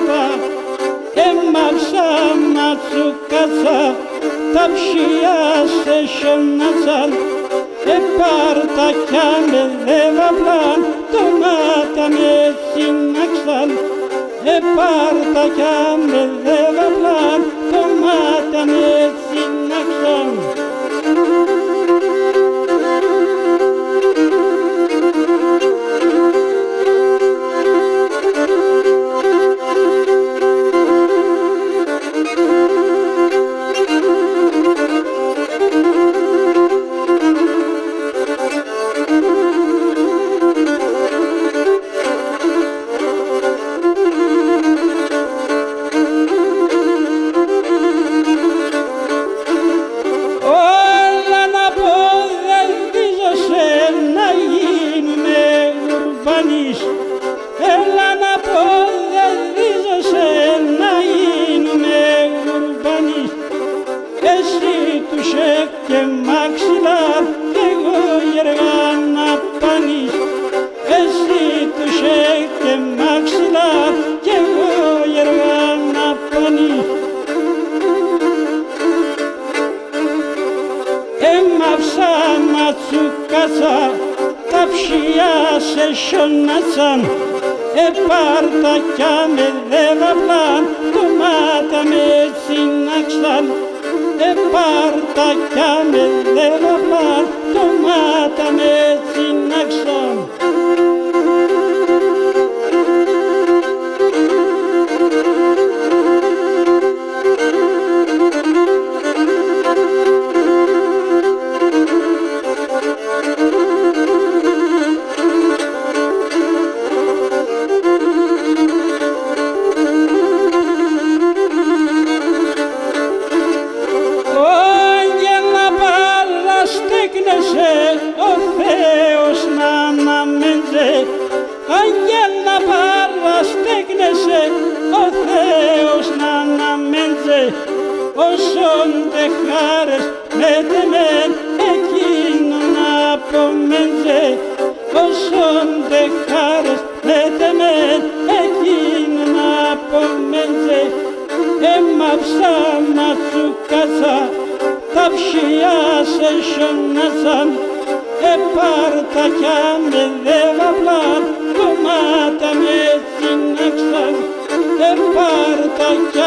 βαβά έμαυσα ματσουκάτσα τα ψιά σε σιωνάτσαν πάρτα κι άμε δε βαβλάν το μάτα με συνάξαν πάρτα κι άμε δε βαβλάν το μάτα με συνάξαν. Έλα να πω δεν δίζωσε να γίνουμε ουρμπανείς. Εσύ τους και μαξιλά κι εγώ γεργά να πανείς. Εσύ τους και μαξιλά κι εγώ γεργά να πανείς. Έμαυσα ματσουκάτσα τα ψιά σε σιωνάτσαν πάρτα κι άμε δε βαβλάν το μάτα με συνάξαν πάρτα κι άμε δε βαβλάν το μάτα με συνάξαν. Ο Θεός να αναμένζε, αγγέλα πάρρα στέκνεσαι, ο Θεός να αναμένζε, όσον δε χάρες με τεμέν εκείνον απομένζε, όσον δε χάρες με τεμέν εκείνον απομένζε. Έμαυσα ματσουκάτσα τα ψιά σε σιωνάτσαν πάρτα κι άμε δε βαβλάν το μάτα με συνάξαν πάρτα κι